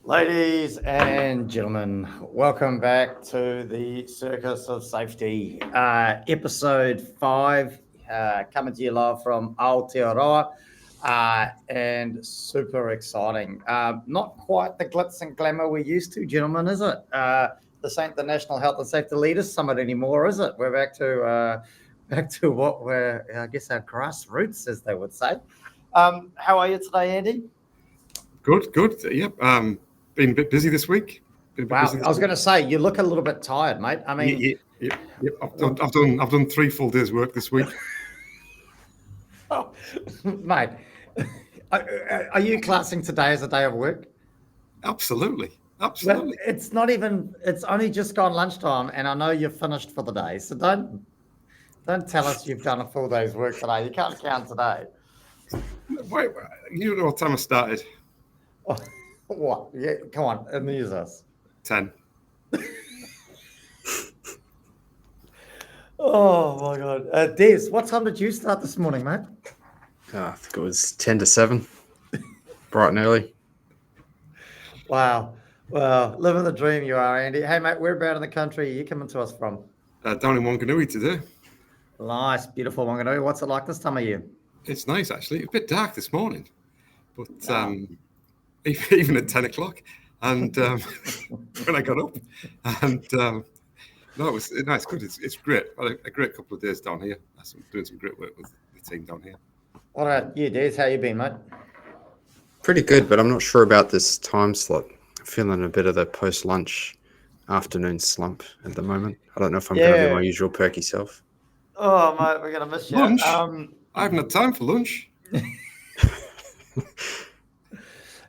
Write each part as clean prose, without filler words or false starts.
Ladies and gentlemen, welcome back to the Circus of Safety, episode 5, coming to you live from Aotearoa, and super exciting. Not quite the glitz and glamour we're used to, gentlemen, is it? This ain't the National Health and Safety Leaders Summit anymore, is it? We're back to what we're, I guess, our grassroots, as they would say. How are you today, Andy? Good. Yep. Been a bit busy this week. Wow, I was going to say you look a little bit tired, mate. I mean, Yep. I've done 3 full days' work this week. Oh, mate, are you classing today as a day of work? Absolutely. Well, it's not even. It's only just gone lunchtime, and I know you're finished for the day. So don't tell us you've done a full day's work today. You can't count today. Wait, you know what time I started? Oh, what? Yeah, come on, amuse us. 10. Oh my God, Des, what time did you start this morning, mate? I think it was 10 to 7, bright and early. Wow, living the dream you are, Andy. Hey, mate, where about in the country are you coming to us from? Down in Wanganui today. Nice, beautiful Wanganui. What's it like this time of year? It's nice, actually. It's a bit dark this morning, but even at 10 o'clock, and when I got up, and no, it's good. It's great. I had a great couple of days down here. I'm doing some great work with the team down here. What about you, Des? How you been, mate? Pretty good, but I'm not sure about this time slot. I'm feeling a bit of the post-lunch afternoon slump at the moment. I don't know if I'm going to be my usual perky self. Oh, mate, we're going to miss you. Lunch? I haven't had time for lunch.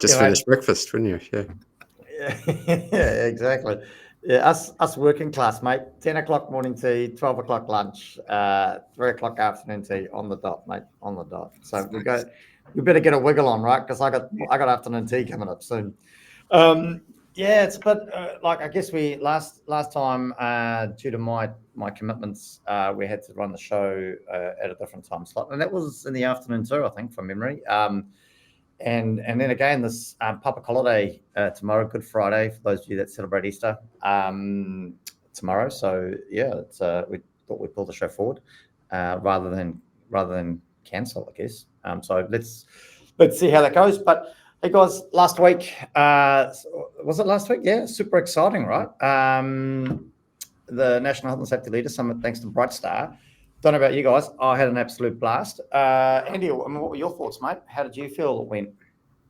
Just finished breakfast, wouldn't you? Yeah, exactly. Yeah, us working class, mate. 10 o'clock morning tea, 12 o'clock lunch, 3 o'clock afternoon tea on the dot, mate, on the dot. So we better get a wiggle on, right? Because I got afternoon tea coming up soon. Yeah, it's a bit like I guess we last time due to my commitments, we had to run the show at a different time slot, and that was in the afternoon too, I think, from memory. And then again, this public holiday tomorrow, Good Friday, for those of you that celebrate Easter tomorrow. So yeah, it's we thought we'd pull the show forward rather than cancel, I guess. So let's see how that goes. But hey guys, last week was it last week? Yeah, super exciting, right? The National Health and Safety Leaders Summit, thanks to Brightstar. Don't know about you guys. I had an absolute blast. Andy, what were your thoughts, mate? How did you feel it went?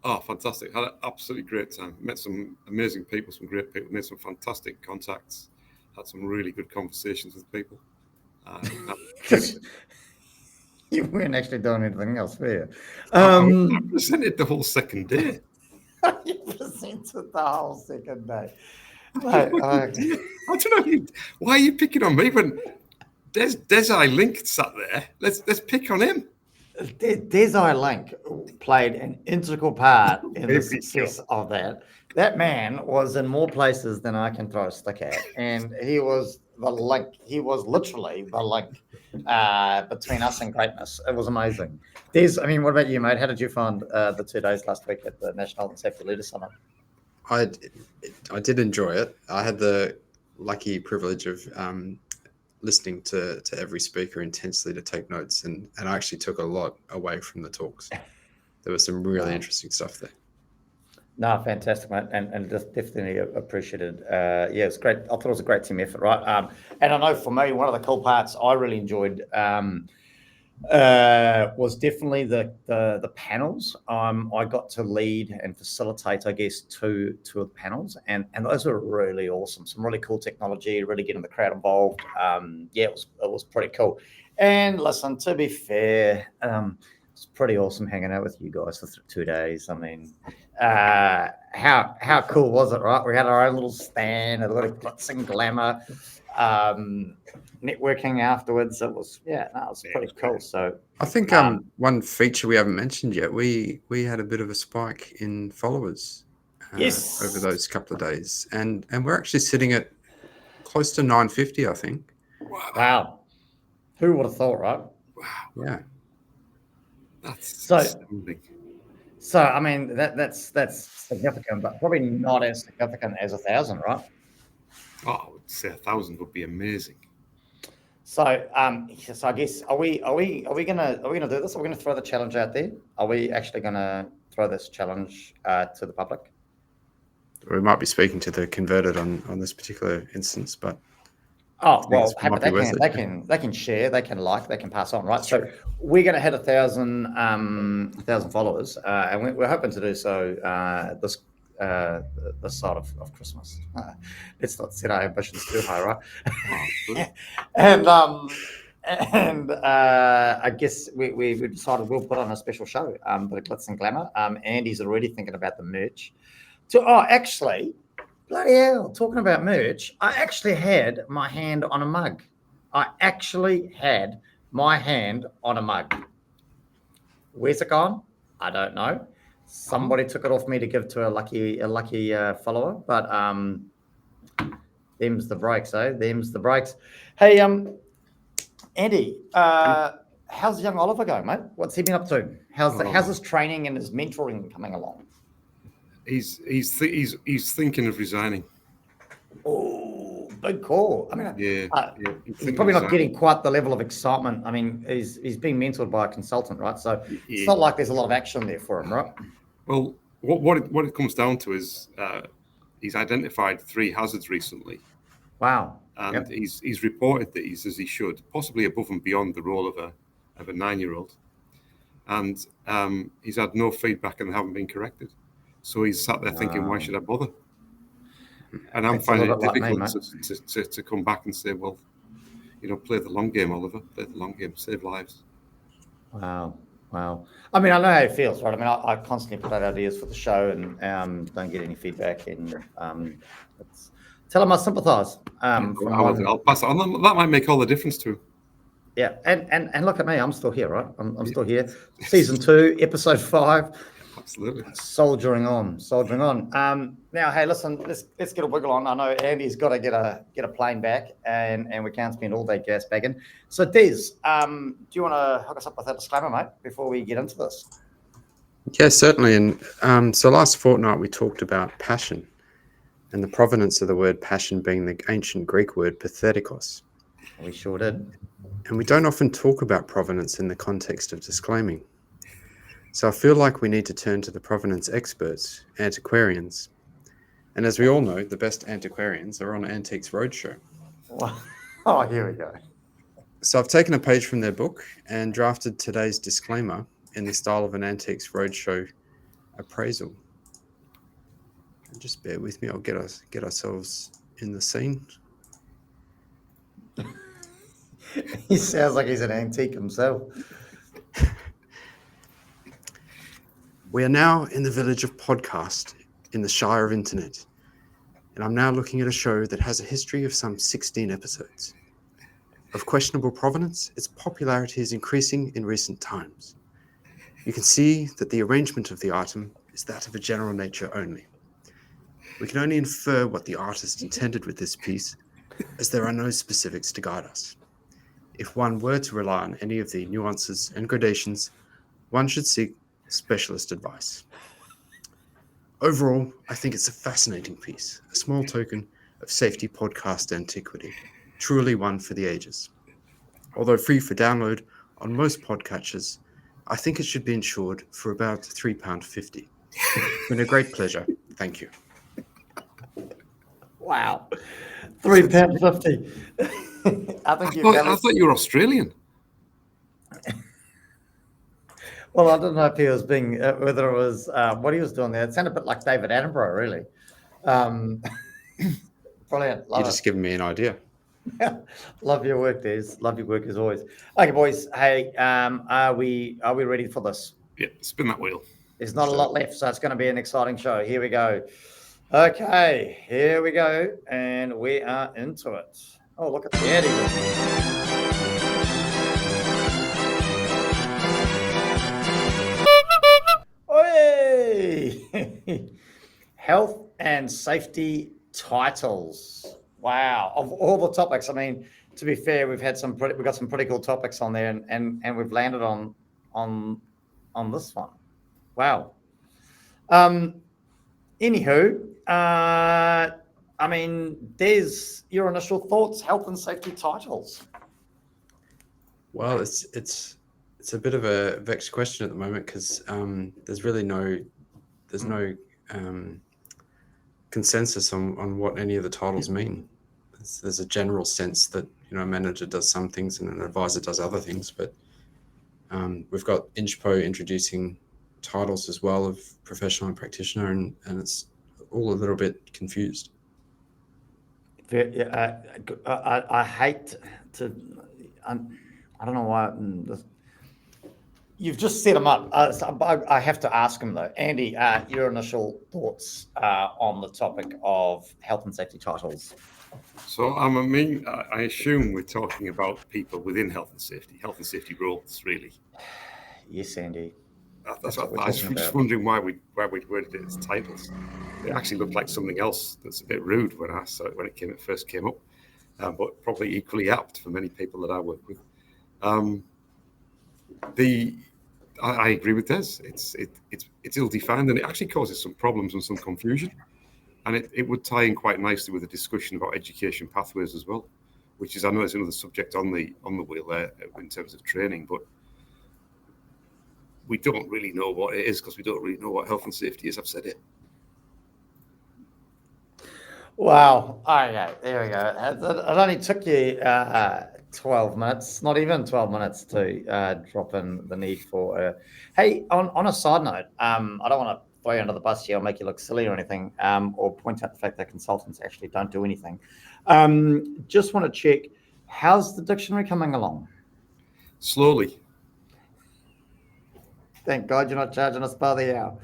Oh, fantastic. Had an absolutely great time. Met some amazing people, some great people, made some fantastic contacts, had some really good conversations with people. You weren't actually doing anything else, were you? I presented the whole second day. You presented the whole second day. Mate, I don't know. Why are you picking on me when Desai Link sat there? Let's pick on him. Desai Link played an integral part in the success of that. That man was in more places than I can throw a stick at, and he was the link. He was literally the link between us and greatness. It was amazing. Des, I mean, what about you, mate? How did you find the 2 days last week at the National Health and Safety Leaders Summit? I did enjoy it. I had the lucky privilege of listening to every speaker intensely to take notes, and I actually took a lot away from the talks. There was some really interesting stuff there. No, fantastic, mate, and just definitely appreciated. Yeah, it was great. I thought it was a great team effort, right? And I know for me, one of the cool parts I really enjoyed was definitely the panels. I got to lead and facilitate, I guess, two of the panels, and those were really awesome. Some really cool technology, really getting the crowd involved. Yeah, it was pretty cool. And listen, to be fair, it's pretty awesome hanging out with you guys for 2 days. I mean, how cool was it, right? We had our own little stand, a little glitz and glamour. Networking afterwards, it was pretty cool. So I think one feature we haven't mentioned yet, we had a bit of a spike in followers over those couple of days, and we're actually sitting at close to 950, I think. Wow, who would have thought, right? Wow, yeah, that's so. astounding. So I mean that's significant, but probably not as significant as 1,000, right? Oh, I would say 1,000 would be amazing. So so I guess are we gonna do this? Are we gonna throw the challenge out there? Are we actually gonna throw this challenge to the public? We might be speaking to the converted on this particular instance, but Oh well, it might be worth it. they can share, they can like, they can pass on, right? So we're going to hit 1,000 followers, and we're hoping to do so this side of Christmas. Let's not set our ambitions too high, right? and I guess we decided we'll put on a special show, bit of glitz and glamour. Andy's already thinking about the merch. Actually. Bloody hell, talking about merch, I actually had my hand on a mug. Where's it gone? I don't know. Somebody took it off me to give to a lucky follower, but them's the breaks, eh? Them's the breaks. Hey, Andy, how's young Oliver going, mate? What's he been up to? How's his training and his mentoring coming along? He's thinking of resigning. Oh, big call. I mean, he's probably not getting quite the level of excitement. I mean, he's being mentored by a consultant, right? So it's not like there's a lot of action there for him, right? Well, what it comes down to is he's identified 3 hazards recently. Wow. And he's reported these as he should, possibly above and beyond the role of a 9-year-old. And he's had no feedback and they haven't been corrected. So he's sat there thinking, why should I bother? And I'm finding it difficult to come back and say, well, play the long game, Oliver. Play the long game. Save lives. Wow. I mean, I know how it feels, right? I mean, I constantly put out ideas for the show and don't get any feedback. And tell him I sympathise. I'll pass it on. That might make all the difference to him. Yeah, and look at me. I'm still here, right? I'm still here. Season 2, episode 5. Absolutely. Soldiering on. Now, hey, listen, let's get a wiggle on. I know Andy's got to get a plane back, and we can't spend all day gas bagging. So, Des, do you want to hook us up with a disclaimer, mate, before we get into this? Yeah, certainly. And so last fortnight we talked about passion and the provenance of the word passion being the ancient Greek word pathetikos. We sure did. And we don't often talk about provenance in the context of disclaiming. So I feel like we need to turn to the provenance experts, antiquarians. And as we all know, the best antiquarians are on Antiques Roadshow. Oh, here we go. So I've taken a page from their book and drafted today's disclaimer in the style of an Antiques Roadshow appraisal. And just bear with me, I'll get ourselves in the scene. He sounds like he's an antique himself. We are now in the village of Podcast in the Shire of Internet, and I'm now looking at a show that has a history of some 16 episodes. Of questionable provenance, its popularity is increasing in recent times. You can see that the arrangement of the item is that of a general nature only. We can only infer what the artist intended with this piece, as there are no specifics to guide us. If one were to rely on any of the nuances and gradations, one should seek specialist advice. Overall, I think it's a fascinating piece, a small token of safety podcast antiquity, truly one for the ages. Although free for download on most podcatchers, I think it should be insured for about £3.50. Been a great pleasure. Thank you. Wow. £3.50. I thought you were Australian. Well, I don't know if he was being, whether it was what he was doing there. It sounded a bit like David Attenborough, really. Brilliant. You're just giving me an idea. Love your work, Des. Love your work as always. Okay, boys. Hey, are we ready for this? Yeah, spin that wheel. There's not a lot left, so it's going to be an exciting show. Here we go. Okay, here we go, and we are into it. Oh, look at the Eddie. Health and safety titles. Wow. Of all the topics, I mean, to be fair, we've got some pretty cool topics on there, and we've landed on this one. Wow. Anywho, I mean, Des, your initial thoughts, health and safety titles. Well, it's a bit of a vexed question at the moment because there's really no consensus on what any of the titles mean. There's a general sense that a manager does some things and an advisor does other things, but we've got INCHPO introducing titles as well of professional and practitioner, and it's all a little bit confused. I hate to. I don't know why. You've just set them up. I have to ask them though. Andy, your initial thoughts on the topic of health and safety titles. So, I assume we're talking about people within health and safety roles, really. Yes, Andy. That's what I was just wondering why we'd worded it as titles. It actually looked like something else that's a bit rude when I saw it when it first came up, but probably equally apt for many people that I work with. I agree with Des. It's ill-defined, and it actually causes some problems and some confusion. And it would tie in quite nicely with a discussion about education pathways as well, which is, I know, is another subject on the wheel there in terms of training, but we don't really know what it is because we don't really know what health and safety is. I've said it. Wow. Okay, there we go. It only took you 12 minutes, not even 12 minutes to drop in the need for hey, on a side note, I don't want to throw you under the bus here or make you look silly or anything, or point out the fact that consultants actually don't do anything. Just want to check, how's the dictionary coming along? Slowly. Thank God you're not charging us by the hour.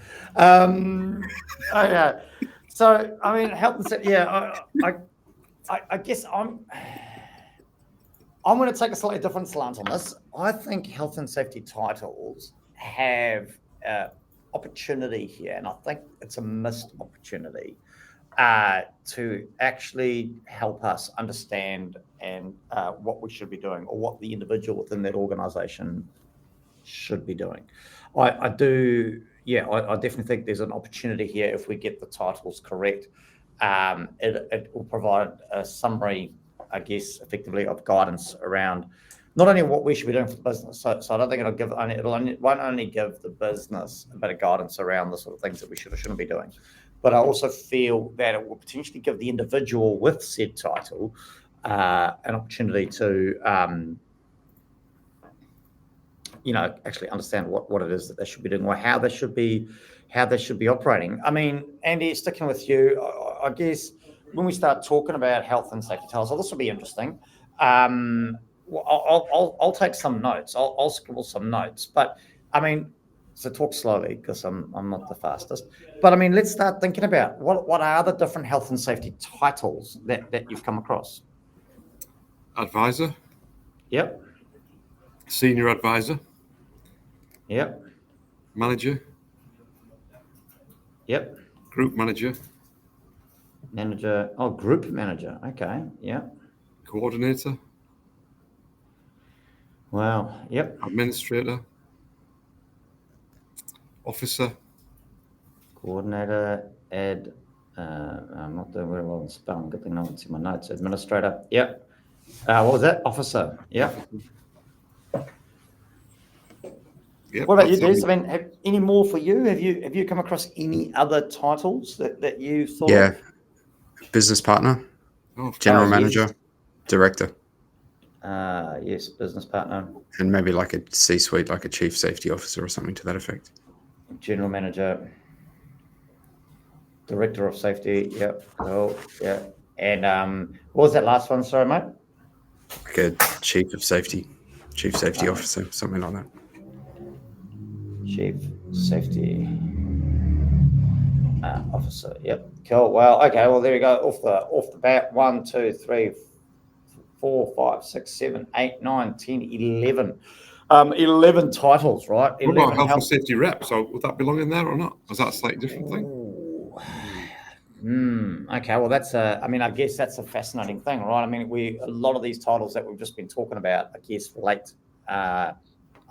Okay. So, I mean, health and safety, I guess I'm going to take a slightly different slant on this. I think health and safety titles have opportunity here, and I think it's a missed opportunity to actually help us understand and what we should be doing, or what the individual within that organization should be doing. I definitely think there's an opportunity here if we get the titles correct. It will provide a summary, I guess, effectively, of guidance around not only what we should be doing for the business. So I don't think it won't only give the business a bit of guidance around the sort of things that we should or shouldn't be doing, but I also feel that it will potentially give the individual with said title an opportunity to actually understand what it is that they should be doing, or how they should be operating. I mean, Andy, sticking with you, I guess when we start talking about health and safety titles, this will be interesting. I'll take some notes. I'll scribble some notes, but I mean, so talk slowly because I'm not the fastest. But I mean, let's start thinking about what are the different health and safety titles that you've come across. Advisor. Yep. Senior advisor. Yep. Manager. Yep. Group manager. Manager. Oh, group manager. Okay. Yeah. Coordinator. Wow. Yep. Administrator. Officer. Coordinator. I'm not doing very well in spelling. Good thing no one's in my notes. Administrator. Yep. What was that? Officer. Yep. Yep, what about you, Des? I mean, have any more for you? Have you come across any other titles that you thought? Yeah, business partner, general manager, yes. Director. Yes, business partner, and maybe like a C-suite, like a chief safety officer or something to that effect. General manager, director of safety. Yep. Cool. Yeah. And what was that last one? Sorry, mate. Like a chief safety officer, something like that. Chief safety officer. Yep. Cool. Well, okay. Well, there we go. Off the bat. 1, 2, 3, 4, 5, 6, 7, 8, 9, 10, 11. 11 titles, right? What about health and safety rep? So would that belong in there or not? Is that a slightly different thing? Okay. Well, I guess that's a fascinating thing, right? I mean, a lot of these titles that we've just been talking about, I guess, relate, I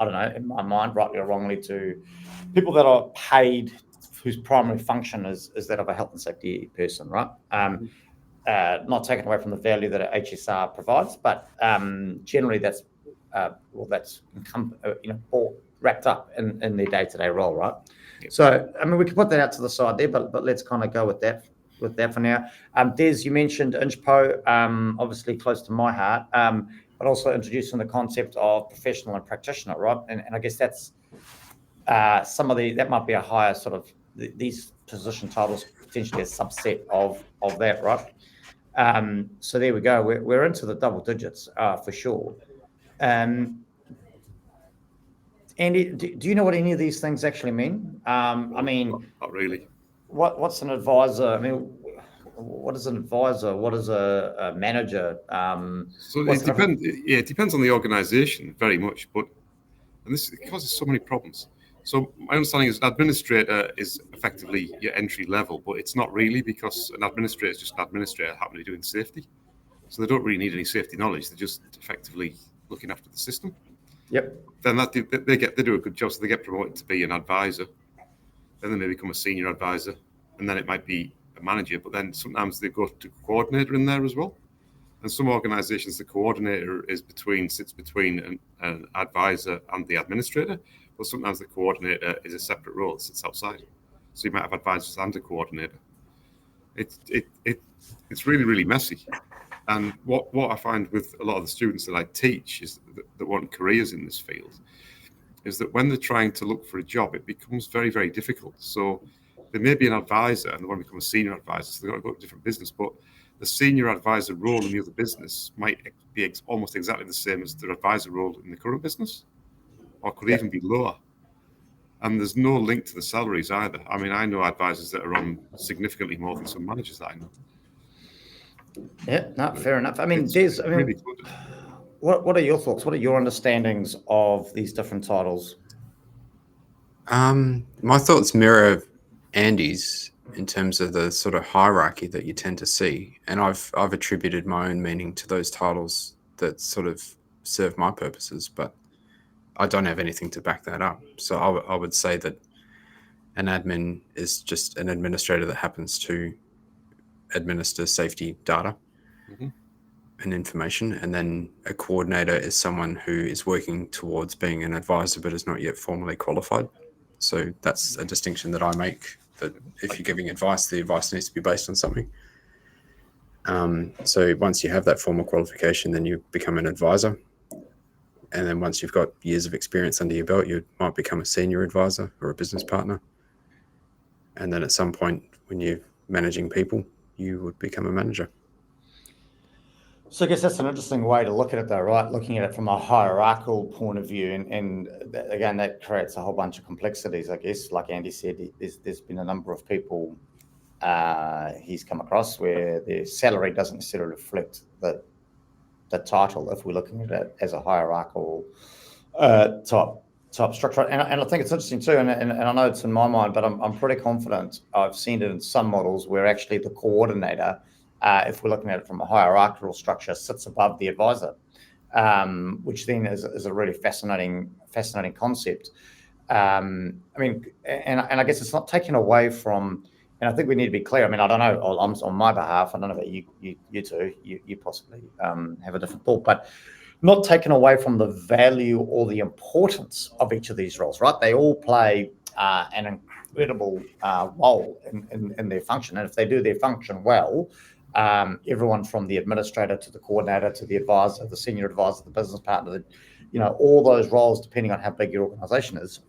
don't know, in my mind, rightly or wrongly, to people that are paid whose primary function is that of a health and safety person, right? Not taken away from the value that a HSR provides, but generally that's all wrapped up in their day-to-day role, right? Yep. So I mean, we can put that out to the side there, but let's kind of go with that for now. Des, you mentioned INCHPO, obviously close to my heart, but also introducing the concept of professional and practitioner, right? And I guess that's that might be a higher sort of these position titles, potentially a subset of that, right? So there we go. We're into the double digits for sure. Andy, do you know what any of these things actually mean? I mean, not really. What's an advisor? I mean, what is an advisor? What is a manager? So it depends. Yeah, it depends on the organisation very much, and this causes so many problems. So my understanding is an administrator is effectively your entry level, but it's not really, because an administrator is just an administrator happening to be doing safety. So they don't really need any safety knowledge. They're just effectively looking after the system. Yep. Then they do a good job, so they get promoted to be an advisor. Then they may become a senior advisor, and then it might be a manager. But then sometimes they go to coordinator in there as well. And some organisations, the coordinator sits between an advisor and the administrator. But sometimes the coordinator is a separate role that sits outside. So you might have advisors and a coordinator. It's really, really messy. And what I find with a lot of the students that I teach is that want careers in this field is that when they're trying to look for a job, it becomes very, very difficult. So there may be an advisor and they want to become a senior advisor, so they've got to go to a different business. But the senior advisor role in the other business might be almost exactly the same as their advisor role in the current business, or could even be lower. And there's no link to the salaries either. I mean, I know advisors that are on significantly more than some managers that I know. Yeah, no, fair enough. I mean, Des, really good. What are your thoughts? What are your understandings of these different titles? My thoughts mirror Andy's in terms of the sort of hierarchy that you tend to see, and I've attributed my own meaning to those titles that sort of serve my purposes, but I don't have anything to back that up. So I would say that an admin is just an administrator that happens to administer safety data and information, and then a coordinator is someone who is working towards being an advisor but is not yet formally qualified. So that's a distinction that I make, that if you're giving advice, the advice needs to be based on something. So once you have that formal qualification, then you become an advisor. And then once you've got years of experience under your belt, you might become a senior advisor or a business partner. And then at some point, when you're managing people, you would become a manager. So I guess that's an interesting way to look at it, though, right? Looking at it from a hierarchical point of view, and again, that creates a whole bunch of complexities, I guess. Like Andy said, there's been a number of people he's come across where their salary doesn't necessarily reflect the title, if we're looking at it as a hierarchical type structure. And I think it's interesting too, and I know it's in my mind, but I'm pretty confident I've seen it in some models where actually the coordinator, if we're looking at it from a hierarchical structure, sits above the advisor, which then is a really fascinating concept. I mean, and I guess it's not taken away from, and I think we need to be clear. I mean, I don't know, on my behalf, I don't know about you two, you possibly have a different thought, but not taken away from the value or the importance of each of these roles, right? They all play an incredible role in their function. And if they do their function well, everyone from the administrator to the coordinator to the advisor, the senior advisor, the business partner, all those roles, depending on how big your organization is,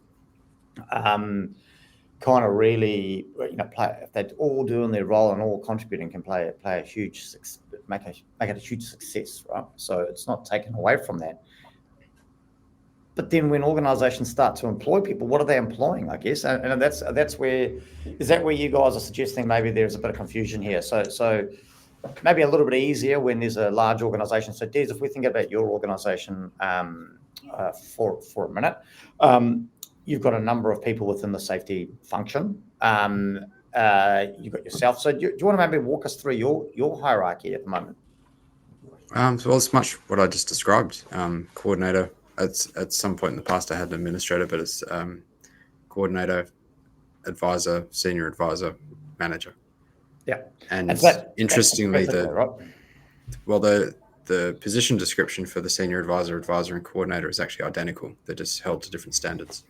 kind of really, play, if they're all doing their role and all contributing, can play a huge, make it a huge success, right? So it's not taken away from that. But then when organizations start to employ people, what are they employing, I guess? And that's where, is that where you guys are suggesting maybe there's a bit of confusion here? So maybe a little bit easier when there's a large organization. So Des, if we think about your organization for a minute, you've got a number of people within the safety function. You've got yourself. So do you want to maybe walk us through your hierarchy at the moment? Well, it's much what I just described. Coordinator. At some point in the past, I had an administrator, but it's coordinator, advisor, senior advisor, manager. Yeah. And so interestingly, that's right. the position description for the senior advisor, advisor, and coordinator is actually identical. They're just held to different standards.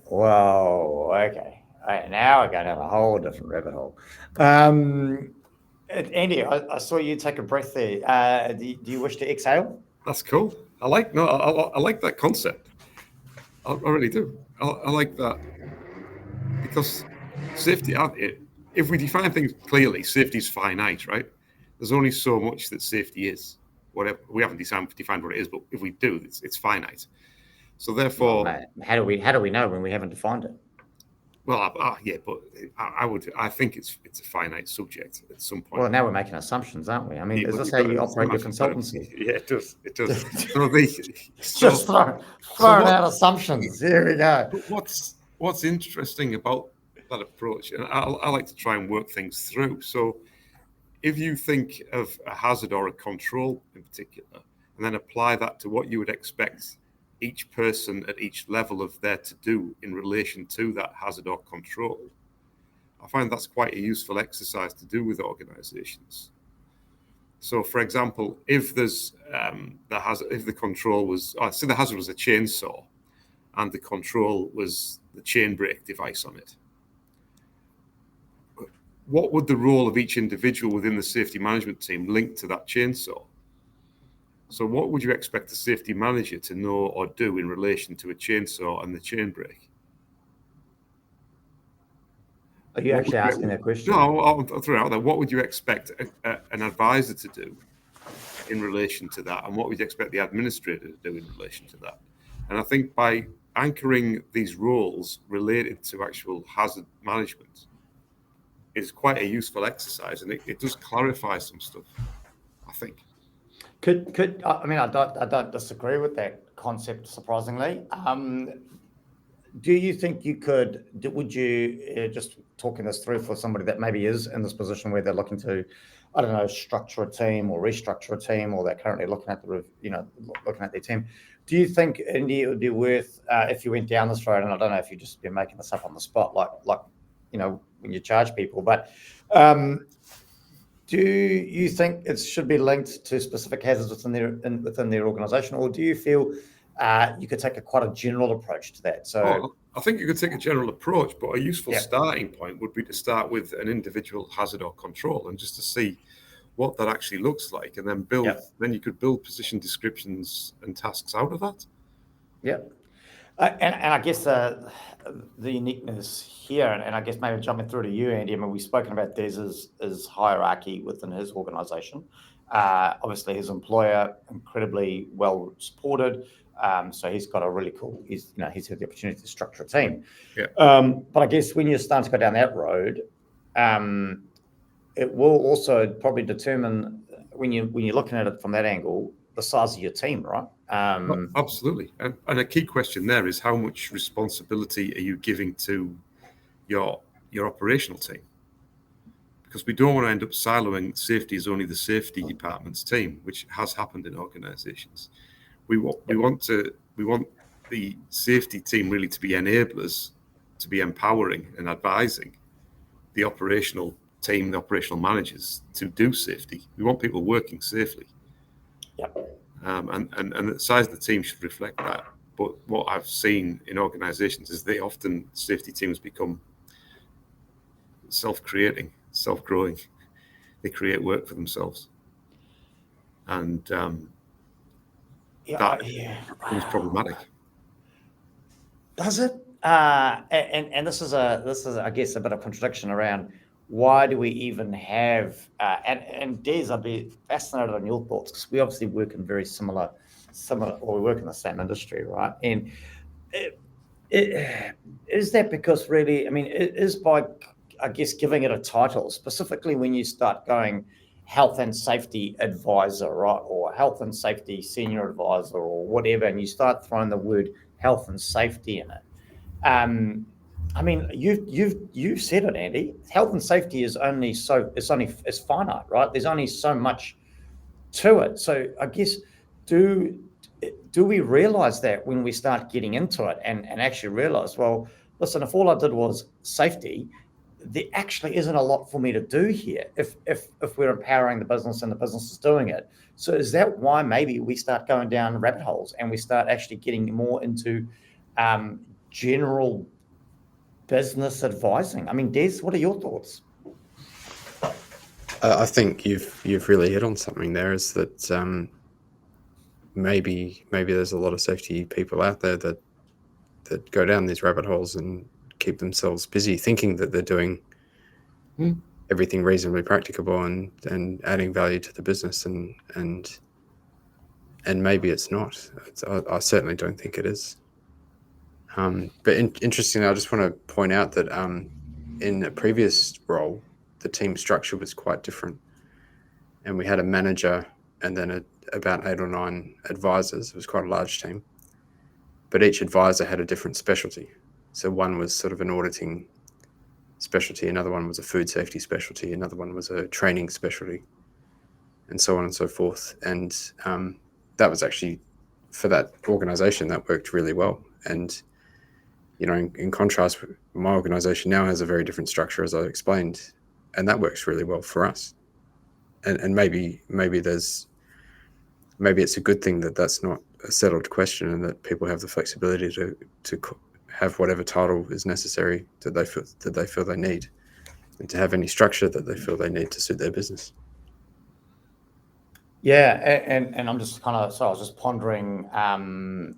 Whoa, okay. Now we're going down a whole different rabbit hole. Andy, I saw you take a breath there. Do you wish to exhale? That's cool. I like that concept. I really do. I like that because safety. If we define things clearly, safety is finite, right? There's only so much that safety is. Whatever we haven't defined what it is, but if we do, it's finite. So therefore, how do we know when we haven't defined it? Well, yeah, but I think it's a finite subject at some point. Well, now we're making assumptions, aren't we? I mean, Yeah, is but this you've how got you to- operate your consultancy? Yeah, it does. It does. Just throwing out assumptions. Here we go. But what's interesting about that approach, and I like to try and work things through. So if you think of a hazard or a control in particular, and then apply that to what you would expect each person at each level of their to do in relation to that hazard or control, I find that's quite a useful exercise to do with organizations. So, for example, if there's if the control was, say the hazard was a chainsaw, and the control was the chain brake device on it, what would the role of each individual within the safety management team link to that chainsaw? So, what would you expect a safety manager to know or do in relation to a chainsaw and the chain brake? Are you actually asking that question? No, I'll throw it out there. What would you expect an advisor to do in relation to that? And what would you expect the administrator to do in relation to that? And I think by anchoring these roles related to actual hazard management is quite a useful exercise, and it does clarify some stuff, I think. I don't disagree with that concept, surprisingly. Do you think you could, would you, just talking this through for somebody that maybe is in this position where they're looking to, I don't know, structure a team or restructure a team, or they're currently looking at looking at their team. Do you think, Indy, it would be worth, if you went down this road, and I don't know if you've just been making this up on the spot, like when you charge people, but do you think it should be linked to specific hazards within their organisation, or do you feel you could take quite a general approach to that? So I think you could take a general approach, but a useful starting point would be to start with an individual hazard or control, and just to see what that actually looks like, and then build. Then you could build position descriptions and tasks out of that. Yeah, and I guess the uniqueness here, and I guess maybe jumping through to you, Andy. I mean, we've spoken about Des's hierarchy within his organisation. Obviously, his employer incredibly well supported. So he's got a really cool. He's had the opportunity to structure a team. Yeah. But I guess when you're starting to go down that road, it will also probably determine when you're looking at it from that angle, the size of your team, right? Absolutely. And a key question there is, how much responsibility are you giving to your operational team? Because we don't want to end up siloing safety as only the safety department's team, which has happened in organizations. We want the safety team really to be enablers, to be empowering and advising the operational team, the operational managers to do safety. We want people working safely. Yep. And the size of the team should reflect that. But what I've seen in organizations is safety teams become self-creating, self-growing. They create work for themselves. And that becomes problematic. Does it? And this is I guess a bit of contradiction around why do we even have and Des, I'd be fascinated on your thoughts, because we obviously work in very similar, or we work in the same industry, right? And is that because really, I mean, it is by, I guess, giving it a title, specifically when you start going health and safety advisor, right, or health and safety senior advisor, or whatever, and you start throwing the word health and safety in it. I mean, you've said it, Andy. Health and safety is it's finite, right? There's only so much to it. So I guess do we realize that when we start getting into it and actually realize, well, listen, if all I did was safety, there actually isn't a lot for me to do here if we're empowering the business and the business is doing it. So is that why maybe we start going down rabbit holes and we start actually getting more into general business advising? I mean, Des, what are your thoughts? I think you've really hit on something there. Is that maybe there's a lot of safety people out there that go down these rabbit holes and keep themselves busy, thinking that they're doing everything reasonably practicable and adding value to the business, and maybe it's not. I certainly don't think it is. But interestingly, I just want to point out that in a previous role, the team structure was quite different, and we had a manager and then about 8 or 9 advisors. It was quite a large team, but each advisor had a different specialty. So one was sort of an auditing specialty, another one was a food safety specialty, another one was a training specialty, and so on and so forth. And that was actually, for that organization, that worked really well. And in contrast, my organization now has a very different structure, as I explained, and that works really well for us. And maybe it's a good thing that that's not a settled question, and that people have the flexibility to have whatever title is necessary that they feel they need, and to have any structure that they feel they need to suit their business. Yeah, and I'm just I was just pondering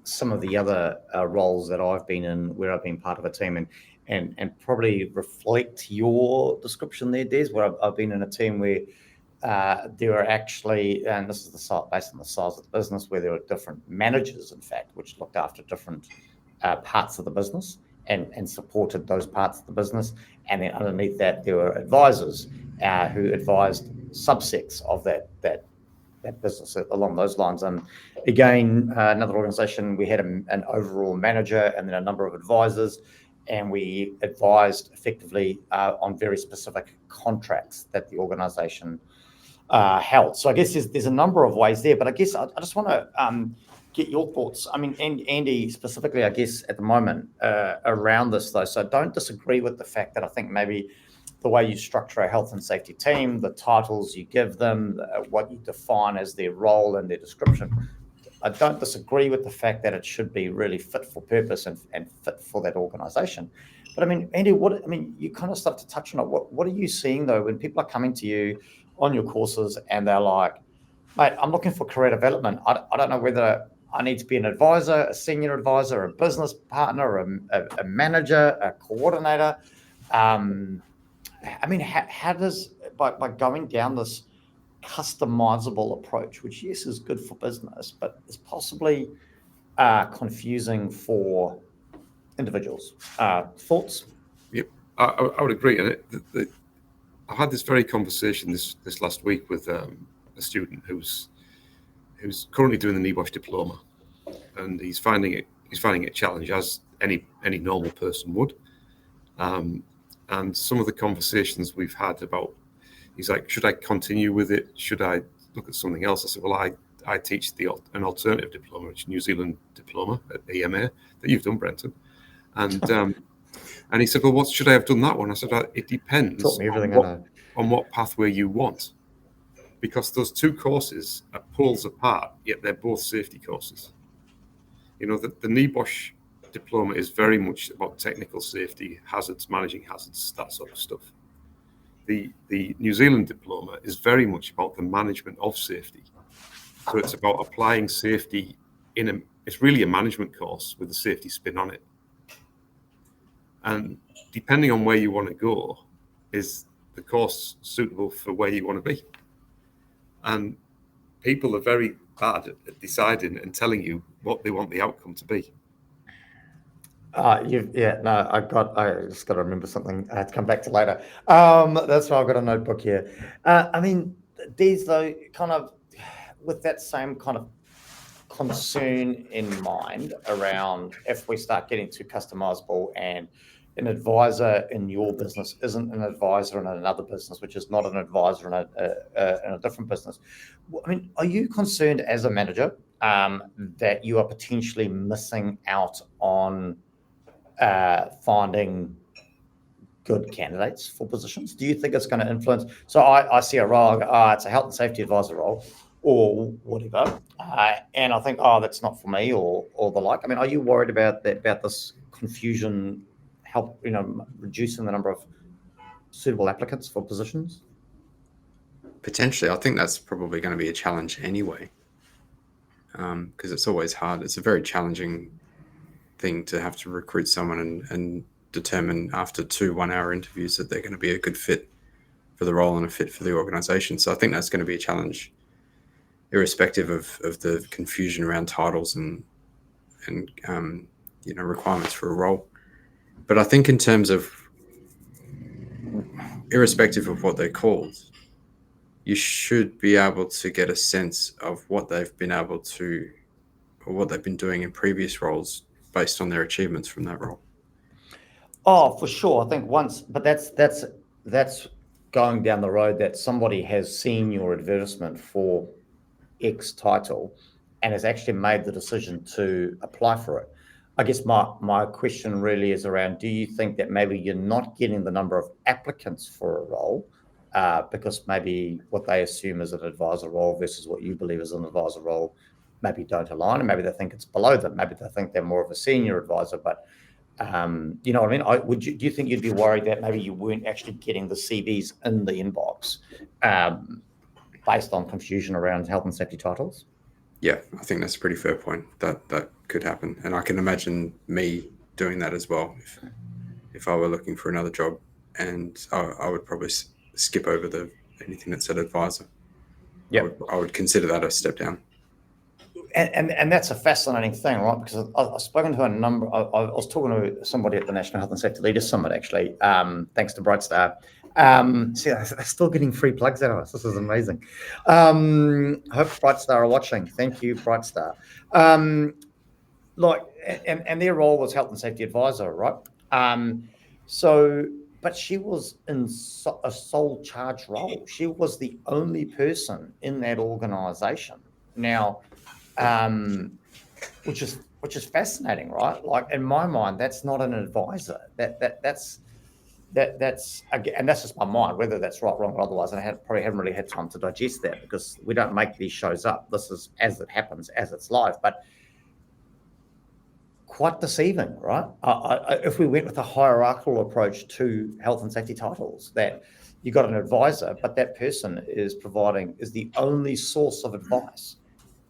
some of the other roles that I've been in, where I've been part of a team, and probably reflect your description there, Des, where I've been in a team where there are actually, and this is based on the size of the business, where there are different managers, in fact, which looked after different parts of the business and supported those parts of the business. And then underneath that, there were advisors who advised subsets of that business along those lines. Again, another organization, we had an overall manager and then a number of advisors, and we advised effectively on very specific contracts that the organization held. So I guess there's a number of ways there, but I guess I just want to get your thoughts. I mean, and Andy specifically, I guess at the moment around this though. So don't disagree with the fact that I think maybe the way you structure a health and safety team, the titles you give them, what you define as their role and their description. I don't disagree with the fact that it should be really fit for purpose and fit for that organization. But I mean, Andy, you kind of start to touch on it. What are you seeing though when people are coming to you on your courses and they're like, mate, I'm looking for career development. I don't know whether I need to be an advisor, a senior advisor, a business partner, a manager, a coordinator. I mean, how does, by going down this customizable approach, which yes is good for business, but is possibly confusing for individuals? Thoughts? Yep, I would agree. And I had this very conversation this last week with a student who's currently doing the NEBOSH diploma, and he's finding it a challenge, as any normal person would. And some of the conversations we've had about, he's like, should I continue with it? Should I look at something else? I said, well, I teach an alternative diploma, which is New Zealand diploma at EMA, that you've done, Brenton. And and he said, well, what should I have done that one? I said, it depends on what pathway you want, because those two courses are poles apart, yet they're both safety courses. The NEBOSH diploma is very much about technical safety, hazards, managing hazards, that sort of stuff. The New Zealand diploma is very much about the management of safety. So it's about applying safety it's really a management course with a safety spin on it. And depending on where you want to go, is the course suitable for where you want to be? And people are very bad at deciding and telling you what they want the outcome to be. I just got to remember something I had to come back to later. That's why I've got a notebook here. I mean, these though, kind of with that same kind of concern in mind around if we start getting too customizable and an advisor in your business isn't an advisor in another business, which is not an advisor in a different business. I mean, are you concerned as a manager that you are potentially missing out on finding good candidates for positions? Do you think it's going to influence? So I see a role, it's a health and safety advisor role or whatever, and I think, that's not for me or the like. I mean, are you worried about this confusion, reducing the number of suitable applicants for positions? Potentially, I think that's probably going to be a challenge anyway, because it's always hard. It's a very challenging thing to have to recruit someone and determine after 2 1-hour interviews that they're going to be a good fit for the role and a fit for the organization. So I think that's going to be a challenge, irrespective of the confusion around titles and requirements for a role. But I think in terms of, irrespective of what they're called, you should be able to get a sense of what they've been able to, or what they've been doing in previous roles based on their achievements from that role. Oh, for sure. I think but that's going down the road that somebody has seen your advertisement for X title and has actually made the decision to apply for it. I guess my question really is around, do you think that maybe you're not getting the number of applicants for a role because maybe what they assume is an advisor role versus what you believe is an advisor role maybe don't align, and maybe they think it's below them. Maybe they think they're more of a senior advisor, but you know what I mean? Do you think you'd be worried that maybe you weren't actually getting the CVs in the inbox based on confusion around health and safety titles? Yeah, I think that's a pretty fair point. That could happen, and I can imagine me doing that as well if I were looking for another job, and I would probably skip over anything that said advisor. Yeah, I would consider that a step down. And that's a fascinating thing, right? Because I've spoken to a number. I was talking to somebody at the National Health and Safety Leaders Summit, actually, thanks to Brightstar. See, I'm still getting free plugs out of us. This is amazing. I hope Brightstar are watching. Thank you, Brightstar. And their role was health and safety advisor, right? But she was in a sole charge role. She was the only person in that organisation. Now, which is fascinating, right? Like in my mind, that's not an advisor. That's and that's just my mind. Whether that's right, wrong, or otherwise, and I probably haven't really had time to digest that because we don't make these shows up. This is as it happens, as it's live. But quite deceiving, right? If we went with a hierarchical approach to health and safety titles, that you got an advisor, but that person is the only source of advice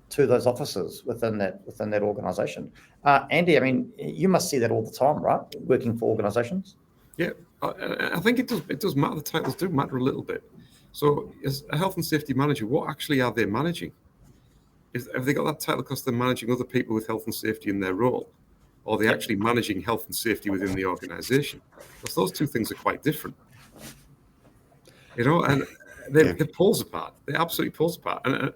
to those officers within that organisation. Andy, I mean, you must see that all the time, right? Working for organisations. Yeah, I think it does matter. The titles do matter a little bit. So, as a health and safety manager, what actually are they managing? Have they got that title because they're managing other people with health and safety in their role, or are they actually managing health and safety within the organisation? Because those two things are quite different. And they're poles apart. They're absolutely poles apart. And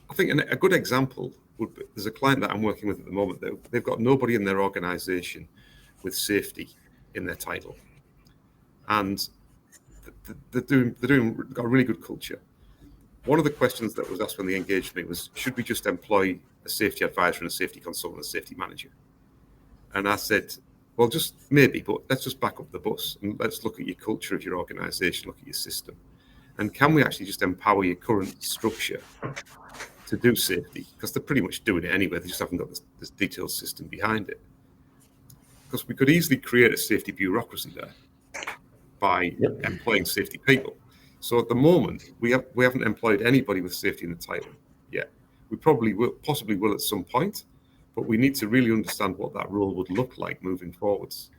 I think a good example would be, there's a client that I'm working with at the moment. They've got nobody in their organisation with safety in their title, and got a really good culture. One of the questions that was asked when they engaged me was, should we just employ a safety advisor and a safety consultant and a safety manager? And I said, well, just maybe, but let's just back up the bus and let's look at your culture of your organisation, look at your system, and can we actually just empower your current structure to do safety? Because they're pretty much doing it anyway. They just haven't got this detailed system behind it. Because we could easily create a safety bureaucracy there by employing safety people. So at the moment, we haven't employed anybody with safety in the title yet. We possibly will at some point, but we need to really understand what that role would look like moving forwards.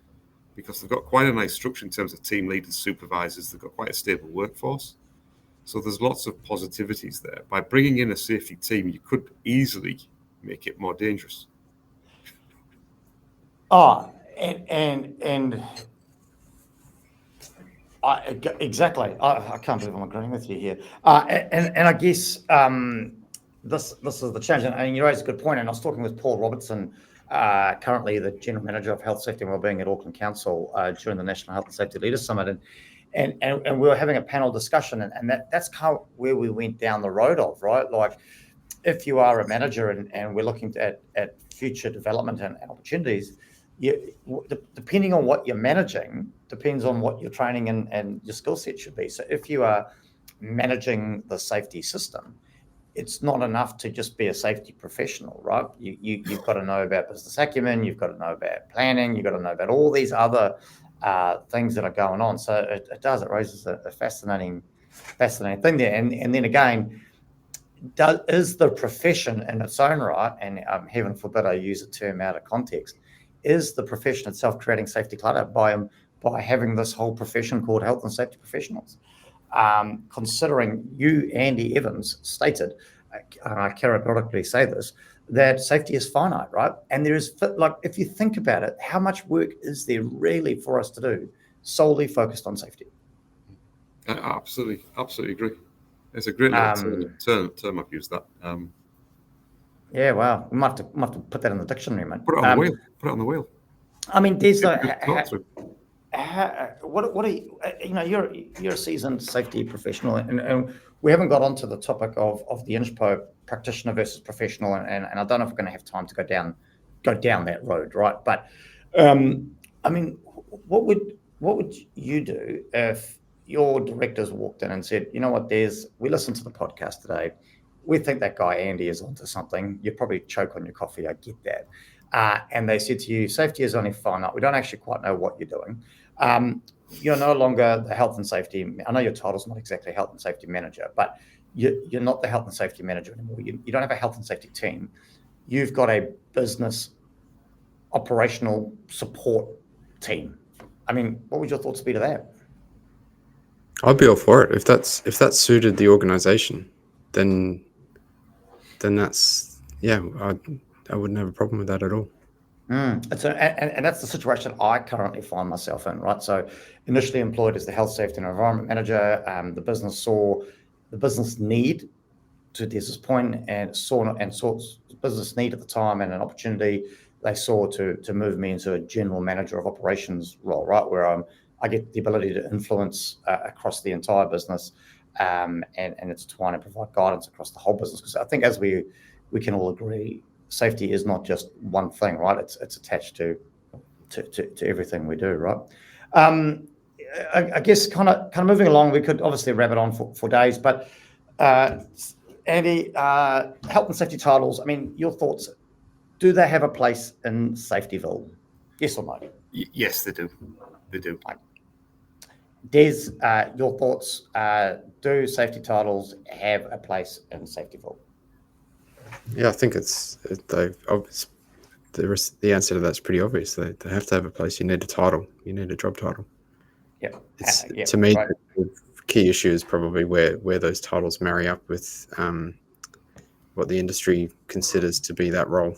Because they've got quite a nice structure in terms of team leaders, supervisors. They've got quite a stable workforce. So there's lots of positivities there. By bringing in a safety team, you could easily make it more dangerous. Exactly. I can't believe I'm agreeing with you here. And I guess this is the change. And you raised a good point. And I was talking with Paul Robertson, currently the General Manager of Health, Safety and Wellbeing at Auckland Council during the National Health and Safety Leaders Summit. And we were having a panel discussion, and that's kind of where we went down the road of, right? Like, if you are a manager and we're looking at future development and opportunities, depending on what you're managing, depends on what your training and your skill set should be. So if you are managing the safety system, it's not enough to just be a safety professional, right? You've got to know about business acumen, you've got to know about planning, you've got to know about all these other things that are going on. So it raises a fascinating thing there. And then again, is the profession in its own right, and heaven forbid I use a term out of context, is the profession itself creating safety clutter by having this whole profession called health and safety professionals? Considering you, Andy Evans, stated, and I categorically say this, that safety is finite, right? And there is, like, if you think about it, how much work is there really for us to do solely focused on safety? I absolutely agree. It's a great little term I've used that. Yeah, wow. We might have to put that in the dictionary, mate. Put it on the wheel. Put it on the wheel. I mean, there's what are you? You're a seasoned safety professional, and we haven't got onto the topic of the INSPO practitioner versus professional, and I don't know if we're going to have time to go down that road, right? But I mean, what would you do if your directors walked in and said, you know what, we listened to the podcast today, we think that guy Andy is onto something. You probably choke on your coffee, I get that. And they said to you, safety is only finite. We don't actually quite know what you're doing. You're no longer the health and safety. I know your title's not exactly health and safety manager, but you're not the health and safety manager anymore. You don't have a health and safety team. You've got a business operational support team. I mean, what would your thoughts be to that? I'd be all for it. If that suited the organization, then that's, yeah, I wouldn't have a problem with that at all. And that's the situation I currently find myself in, right? So initially employed as the health, safety and environment manager, the business saw the business need, to Des's point, and saw business need at the time and an opportunity they saw to move me into a general manager of operations role, right? Where I get the ability to influence across the entire business and intertwine and provide guidance across the whole business. Because I think, as we can all agree, safety is not just one thing, right? It's attached to everything we do, right? I guess kind of moving along, we could obviously wrap it on for days, but Andy, health and safety titles, I mean, your thoughts, do they have a place in Safetyville? Yes or no? Yes, they do. They do. Des, your thoughts, do safety titles have a place in Safetyville? Yeah, I think the answer to that's pretty obvious. They have to have a place. You need a title. You need a job title. Yeah. To me, right. the key issue is probably where those titles marry up with what the industry considers to be that role.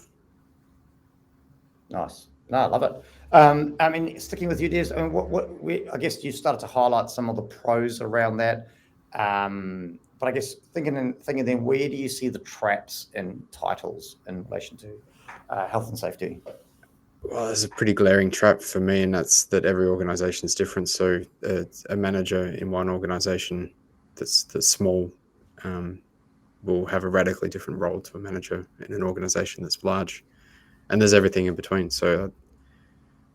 Nice. No, I love it. I mean, sticking with you, Des, I mean, I guess you started to highlight some of the pros around that. But I guess thinking then, where do you see the traps in titles in relation to health and safety? Well, there's a pretty glaring trap for me, and that's that every organization is different. So a manager in one organization that's small will have a radically different role to a manager in an organization that's large, and there's everything in between. So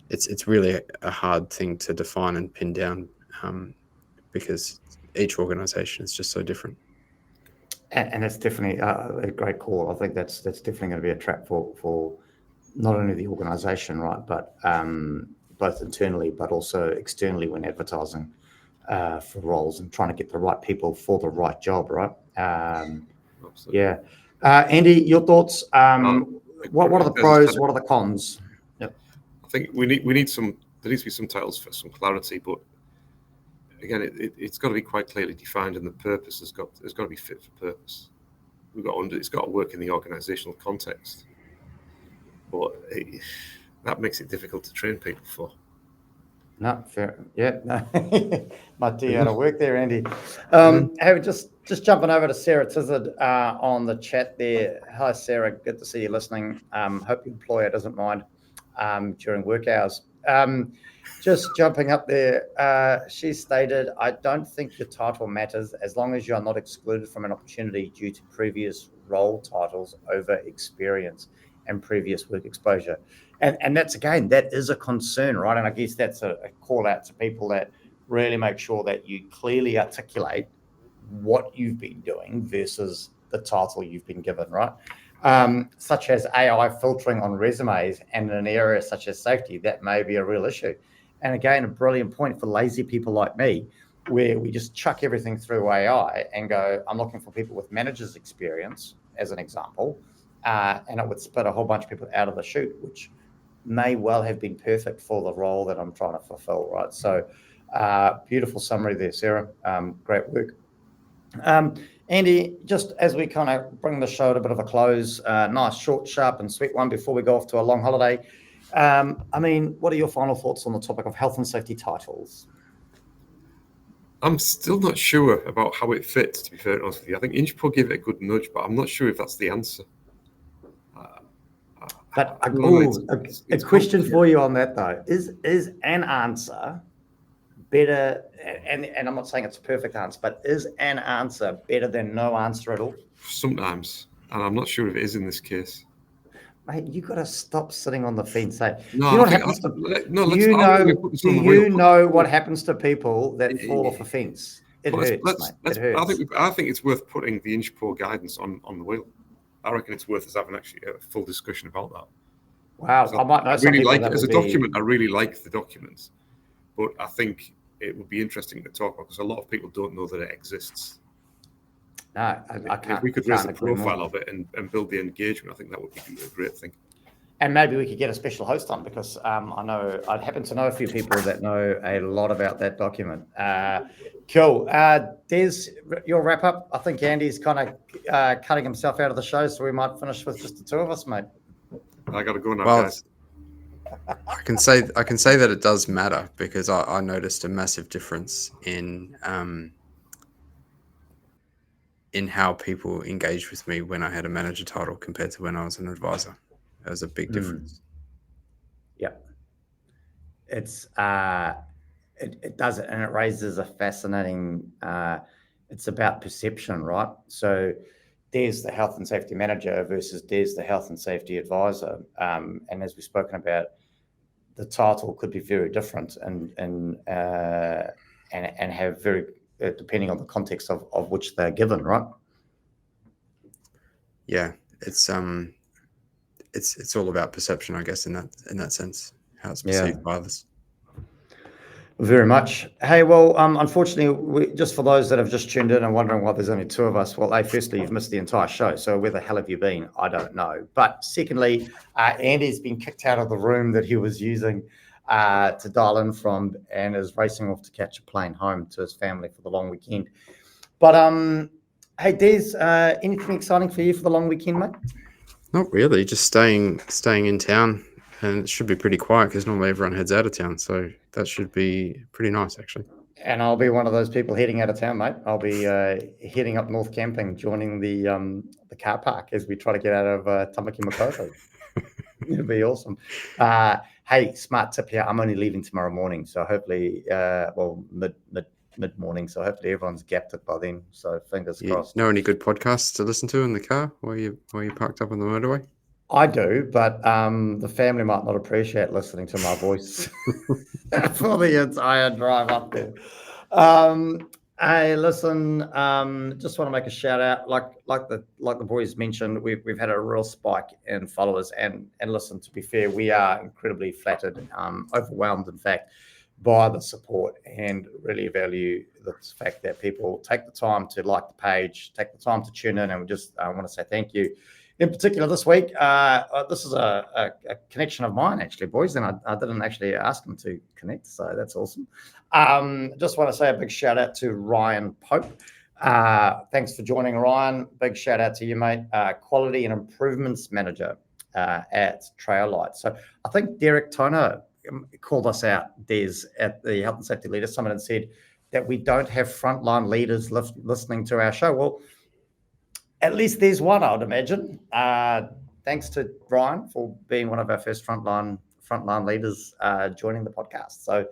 it's really a hard thing to define and pin down because each organization is just so different. And that's definitely a great call. I think that's definitely going to be a trap for not only the organization, right, but both internally, but also externally when advertising for roles and trying to get the right people for the right job, right? Yeah. Andy, your thoughts? What are the pros? What are the cons? Yep. I think there needs to be some titles for some clarity, but again, it's got to be quite clearly defined, and the purpose has got to be fit for purpose. It's got to work in the organizational context, but that makes it difficult to train people for. No, fair. Yeah, no. Might do you out of work there, Andy. Hey, just jumping over to Sarah Tizard on the chat there. Hi, Sarah. Good to see you listening. Hope your employer doesn't mind during work hours. Just jumping up there, she stated, I don't think your title matters as long as you are not excluded from an opportunity due to previous role titles over experience and previous work exposure. And that's, again, that is a concern, right? And I guess that's a call out to people that really make sure that you clearly articulate what you've been doing versus the title you've been given, right? Such as AI filtering on resumes, and in an area such as safety, that may be a real issue. And again, a brilliant point for lazy people like me, where we just chuck everything through AI and go, I'm looking for people with managers experience, as an example, and it would spit a whole bunch of people out of the chute, which may well have been perfect for the role that I'm trying to fulfill, right? So beautiful summary there, Sarah. Great work. Andy, just as we kind of bring the show to a bit of a close, nice, short, sharp, and sweet one before we go off to a long holiday. I mean, what are your final thoughts on the topic of health and safety titles? I'm still not sure about how it fits, to be fair honest with you. I think Inchpo gave it a good nudge, but I'm not sure if that's the answer. But a question for you on that, though. Is an answer better, and I'm not saying it's a perfect answer, but is an answer better than no answer at all? Sometimes, and I'm not sure if it is in this case. Mate, you got to stop sitting on the fence. Do No, you know what happens to people that fall off a fence? It hurts, mate. It hurts. I think it's worth putting the Inchpo guidance on the wheel. I reckon it's worth us having actually a full discussion about that. Wow, I might know. I really like it as a document. I really like the documents, but I think it would be interesting to talk about because a lot of people don't know that it exists. No, I can't. If we could raise the profile of it and build the engagement, I think that would be a great thing. And maybe we could get a special host on because I happen to know a few people that know a lot about that document. Cool. Des, your wrap up. I think Andy's kind of cutting himself out of the show, so we might finish with just the two of us, mate. I got to go now, guys. I can say that it does matter because I noticed a massive difference in how people engaged with me when I had a manager title compared to when I was an advisor. There was a big difference. Yeah, it's it does it, and it raises a fascinating. It's about perception, right? So there's the health and safety manager versus there's the health and safety advisor, and as we've spoken about, the title could be very different and have very depending on the context of which they're given, right? Yeah, it's all about perception, I guess, in that sense, how it's perceived by others. Very much. Hey, well, unfortunately, just for those that have just tuned in and wondering why there's only two of us, well, firstly, you've missed the entire show. So where the hell have you been? I don't know. But secondly, Andy's been kicked out of the room that he was using to dial in from and is racing off to catch a plane home to his family for the long weekend. But hey, Des, anything exciting for you for the long weekend, mate? Not really. Just staying in town. And it should be pretty quiet because normally everyone heads out of town. So that should be pretty nice, actually. And I'll be one of those people heading out of town, mate. I'll be heading up North Camping, joining the car park as we try to get out of Tamaki Makaurau. It'll be awesome. Hey, smart tip here. I'm only leaving tomorrow morning. So hopefully, mid-morning. So hopefully everyone's gapped it by then. So fingers crossed. Know any good podcasts to listen to in the car while you parked up on the motorway? I do, but the family might not appreciate listening to my voice for the entire drive up there. Hey, listen, just want to make a shout out. Like the boys mentioned, we've had a real spike in followers, and listen, to be fair, we are incredibly flattered, overwhelmed, in fact, by the support, and really value the fact that people take the time to like the page, take the time to tune in, and we just want to say thank you. In particular, this week, this is a connection of mine, actually, boys, and I didn't actually ask them to connect, so that's awesome. Just want to say a big shout out to Ryan Pope. Thanks for joining, Ryan. Big shout out to you, mate. Quality and Improvements Manager at Trail Light. So I think Derek Toner called us out, Des, at the Health and Safety Leaders Summit and said that we don't have frontline leaders listening to our show. Well, at least there's one, I would imagine. Thanks to Brian for being one of our first frontline leaders joining the podcast. So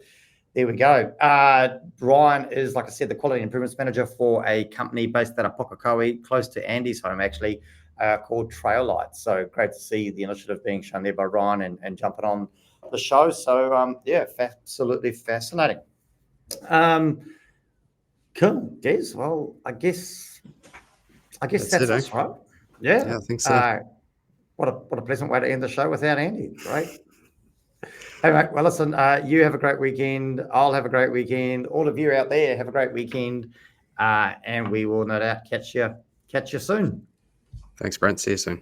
there we go. Brian is, like I said, the Quality Improvements Manager for a company based out of Pukekohe, close to Andy's home, actually, called Trail Lights. So great to see the initiative being shown there by Ryan and jumping on the show. So absolutely fascinating. Cool, Des. Well, I guess that's it, us, eh? right? Yeah. Yeah, I think so. What a pleasant way to end the show without Andy. Great. Hey, mate. Well, listen, you have a great weekend. I'll have a great weekend. All of you out there have a great weekend. And we will no doubt catch you soon. Thanks, Brent. See you soon.